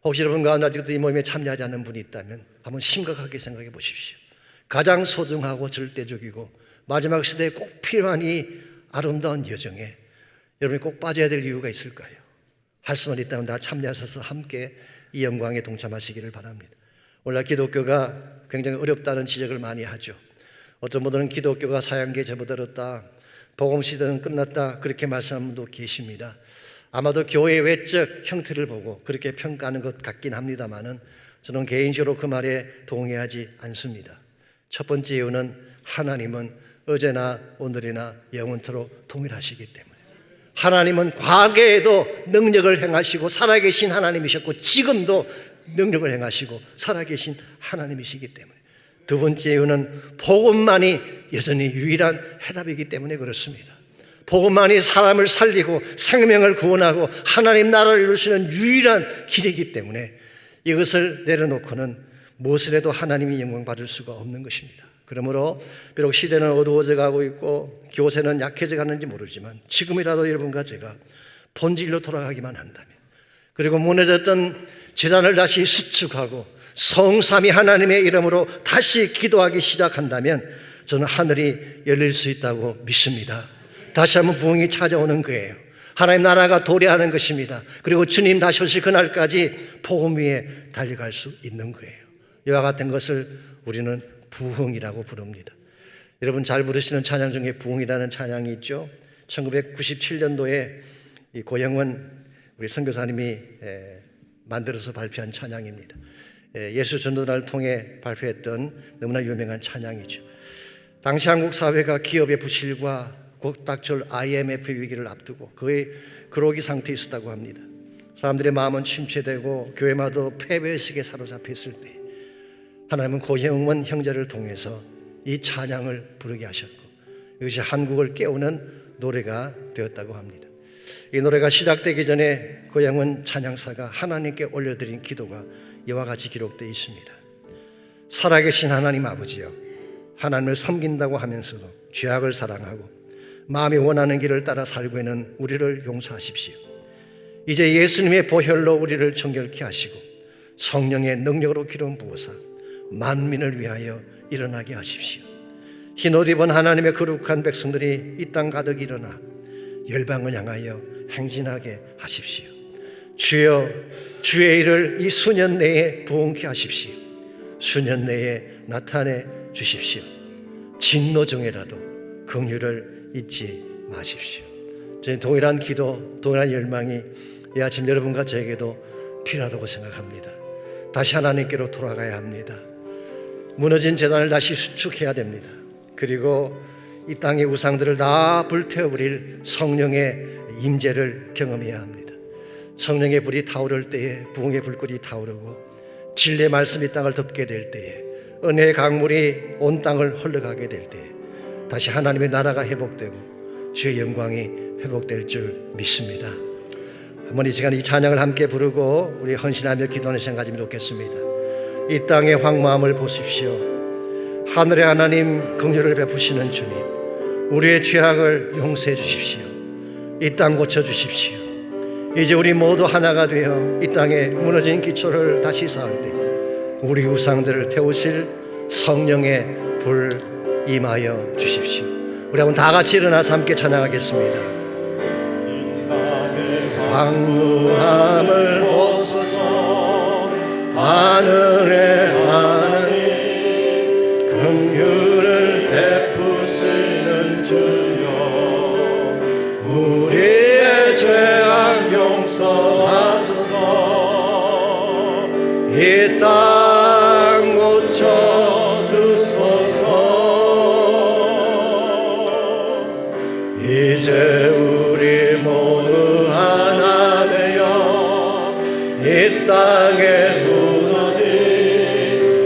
혹시 여러분 가운데 아직도 이 모임에 참여하지 않는 분이 있다면 한번 심각하게 생각해 보십시오. 가장 소중하고 절대적이고 마지막 시대에 꼭 필요한 이 아름다운 여정에 여러분이 꼭 빠져야 될 이유가 있을까요? 할 수만 있다면 다 참여하셔서 함께 이 영광에 동참하시기를 바랍니다. 오늘날 기독교가 굉장히 어렵다는 지적을 많이 하죠. 어떤 분들은 기독교가 사양기에 접어들었다, 복음시대는 끝났다, 그렇게 말씀하는 분도 계십니다. 아마도 교회의 외적 형태를 보고 그렇게 평가하는 것 같긴 합니다만은 저는 개인적으로 그 말에 동의하지 않습니다. 첫 번째 이유는 하나님은 어제나 오늘이나 영원토록 동일하시기 때문에, 하나님은 과거에도 능력을 행하시고 살아계신 하나님이셨고 지금도 능력을 행하시고 살아계신 하나님이시기 때문에, 두 번째 이유는 복음만이 여전히 유일한 해답이기 때문에 그렇습니다. 복음만이 사람을 살리고 생명을 구원하고 하나님 나라를 이루시는 유일한 길이기 때문에 이것을 내려놓고는 무엇을 해도 하나님이 영광 받을 수가 없는 것입니다. 그러므로 비록 시대는 어두워져 가고 있고 교세는 약해져 가는지 모르지만 지금이라도 여러분과 제가 본질로 돌아가기만 한다면, 그리고 무너졌던 재단을 다시 수축하고 성삼위 하나님의 이름으로 다시 기도하기 시작한다면 저는 하늘이 열릴 수 있다고 믿습니다. 다시 한번 부흥이 찾아오는 거예요. 하나님 나라가 도래하는 것입니다. 그리고 주님 다시 오실 그날까지 복음 위에 달려갈 수 있는 거예요. 이와 같은 것을 우리는 부흥이라고 부릅니다. 여러분 잘 부르시는 찬양 중에 부흥이라는 찬양이 있죠. 1997년도에 이 고영원 우리 선교사님이 만들어서 발표한 찬양입니다. 예수 전도단을 통해 발표했던 너무나 유명한 찬양이죠. 당시 한국 사회가 기업의 부실과 곧 닥칠 IMF 위기를 앞두고 거의 그러기 상태에 있었다고 합니다. 사람들의 마음은 침체되고 교회마다 패배의식에 사로잡혀 있을 때 하나님은 고영원 형제를 통해서 이 찬양을 부르게 하셨고 이것이 한국을 깨우는 노래가 되었다고 합니다. 이 노래가 시작되기 전에 고영원 찬양사가 하나님께 올려드린 기도가 이와 같이 기록되어 있습니다. 살아계신 하나님 아버지여, 하나님을 섬긴다고 하면서도 죄악을 사랑하고 마음이 원하는 길을 따라 살고 있는 우리를 용서하십시오. 이제 예수님의 보혈로 우리를 정결케 하시고 성령의 능력으로 기름 부으사 만민을 위하여 일어나게 하십시오. 흰옷 입은 하나님의 거룩한 백성들이 이 땅 가득 일어나 열방을 향하여 행진하게 하십시오. 주여, 주의 일을 이 수년 내에 부흥케 하십시오. 수년 내에 나타내 주십시오. 진노 중에라도 긍휼을 잊지 마십시오. 저는 동일한 기도, 동일한 열망이 이 아침 여러분과 저에게도 필요하다고 생각합니다. 다시 하나님께로 돌아가야 합니다. 무너진 재단을 다시 수축해야 됩니다. 그리고 이 땅의 우상들을 다 불태워버릴 성령의 임재를 경험해야 합니다. 성령의 불이 타오를 때에 부흥의 불꽃이 타오르고 진리의 말씀이 땅을 덮게 될 때에 은혜의 강물이 온 땅을 흘러가게 될 때에 다시 하나님의 나라가 회복되고 주의 영광이 회복될 줄 믿습니다. 한번 이 시간 이 찬양을 함께 부르고 우리 헌신하며 기도하는 시간 가지면 좋겠습니다. 이 땅의 황무함을 보십시오. 하늘의 하나님 긍휼을 베푸시는 주님, 우리의 죄악을 용서해 주십시오. 이 땅 고쳐 주십시오. 이제 우리 모두 하나가 되어 이 땅에 무너진 기초를 다시 쌓을 때 우리 우상들을 태우실 성령의 불 임하여 주십시오. 우리 한번 다 같이 일어나서 함께 찬양하겠습니다. 황무함을 벗어서 하늘의 하나님 긍휼을 베푸시는 주여 우리의 죄악 용서하소서 이 땅 고쳐주소서 이제 우리 모두 하나 되어 이 땅에 무너진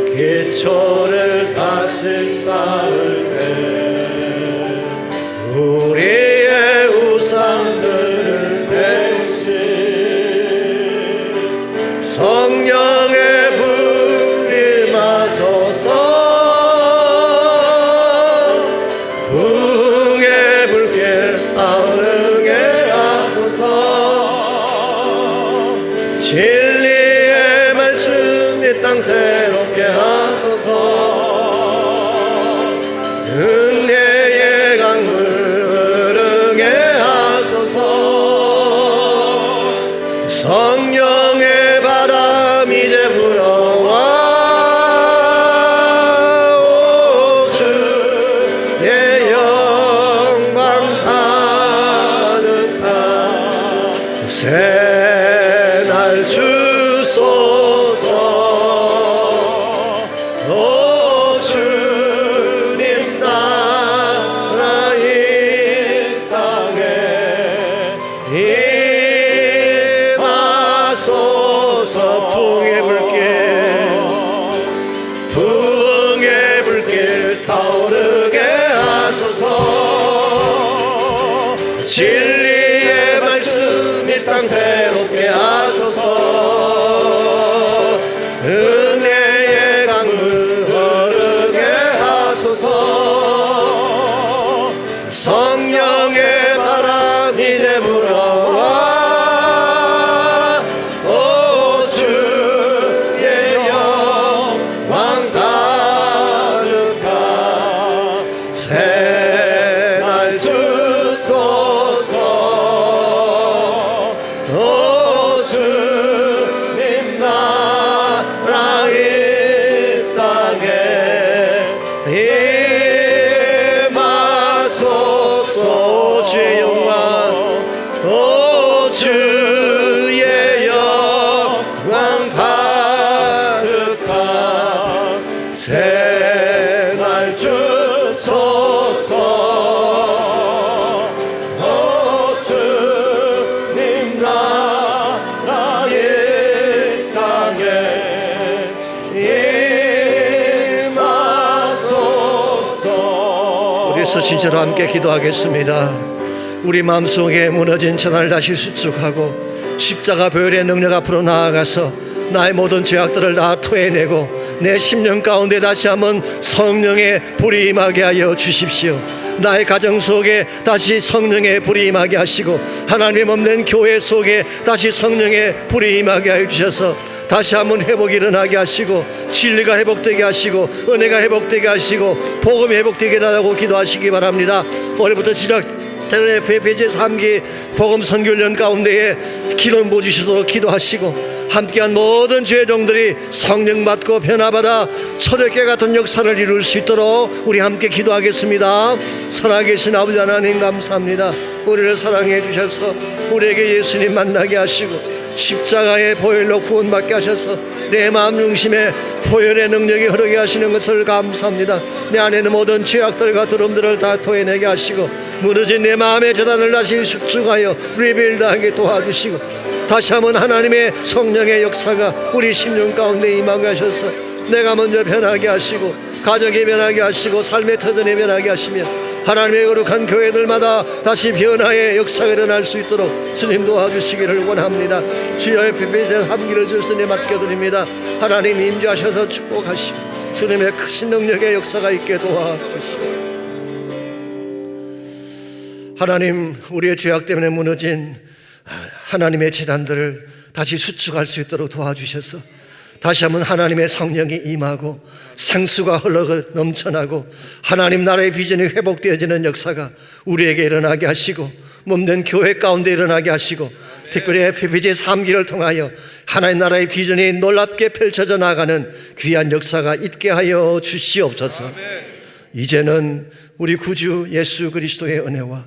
기초를 다시 쌓을 때 우리의 우상들을 태우신 성령의 불 임하소서 부흥의 불길 타오르게 하소서 진리의 말씀 이 땅 새롭게 하소서 은혜의 강물 흐르게 하소서 성령의 바람 이제 불어와 오 주의 영광 가득한 새날 주소서 오 주님 나라 이 땅에 임하소서 부흥의 불길 타오르게 하소서 진리의 말씀 이 땅 새롭게 하소서 은혜의 강물 흐르게 하소서 성령의 바람 이제 불어와 오 주의 영광 가득한 새날 주소서 오 주님 나라 이 땅에 임하소서 주의 영광 오 주의 영광 가득한 새날 주소서 오 주님 나라 이 땅에 임하소서. 우리 서신처럼 함께 기도하겠습니다. 우리 마음속에 무너진 천하를 다시 수축하고 십자가 보혈의 능력 앞으로 나아가서 나의 모든 죄악들을 다 토해내고 내 심령 가운데 다시 한번 성령의 불이 임하게 하여 주십시오. 나의 가정 속에 다시 성령의 불이 임하게 하시고 하나님 없는 교회 속에 다시 성령의 불이 임하게 하여 주셔서 다시 한번 회복이 일어나게 하시고 진리가 회복되게 하시고 은혜가 회복되게 하시고 복음이 회복되게 하라고 기도하시기 바랍니다. 오늘부터 시작되는 FFJ 3기 복음 선교련 가운데에 기름 부으시도록 기도하시고 함께한 모든 죄종들이 성령 받고 변화받아 초대교회 같은 역사를 이룰 수 있도록 우리 함께 기도하겠습니다. 살아계신 아버지 하나님 감사합니다. 우리를 사랑해 주셔서 우리에게 예수님 만나게 하시고 십자가의 보혈로 구원받게 하셔서 내 마음 중심에 보혈의 능력이 흐르게 하시는 것을 감사합니다. 내 안에 있는 모든 죄악들과 두려움들을 다 토해내게 하시고 무너진 내 마음의 재단을 다시 수축하여 리빌드하게 도와주시고 다시 한번 하나님의 성령의 역사가 우리 심령 가운데 임하게 하셔서 내가 먼저 변하게 하시고 가정이 변하게 하시고 삶의 터전이 변하게 하시며 하나님의 거룩한 교회들마다 다시 변화의 역사가 일어날 수 있도록 주님 도와주시기를 원합니다. 주여 FFJ 3기를 주시니 맡겨드립니다. 하나님 임재하셔서 축복하시고 주님의 크신 능력의 역사가 있게 도와주시고 하나님 우리의 죄악 때문에 무너진 하나님의 재단들을 다시 수축할 수 있도록 도와주셔서 다시 한번 하나님의 성령이 임하고 생수가 흘러 넘쳐나고 하나님 나라의 비전이 회복되어지는 역사가 우리에게 일어나게 하시고 몸된 교회 가운데 일어나게 하시고 특별히 FPG 3기를 통하여 하나님 나라의 비전이 놀랍게 펼쳐져 나가는 귀한 역사가 있게 하여 주시옵소서. 이제는 우리 구주 예수 그리스도의 은혜와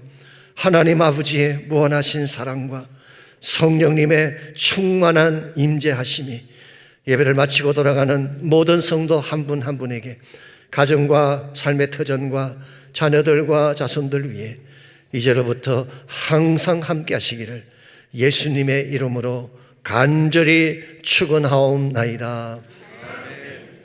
하나님 아버지의 무한하신 사랑과 성령님의 충만한 임재하심이 예배를 마치고 돌아가는 모든 성도 한 분 한 분에게 가정과 삶의 터전과 자녀들과 자손들 위해 이제로부터 항상 함께 하시기를 예수님의 이름으로 간절히 축원하옵나이다.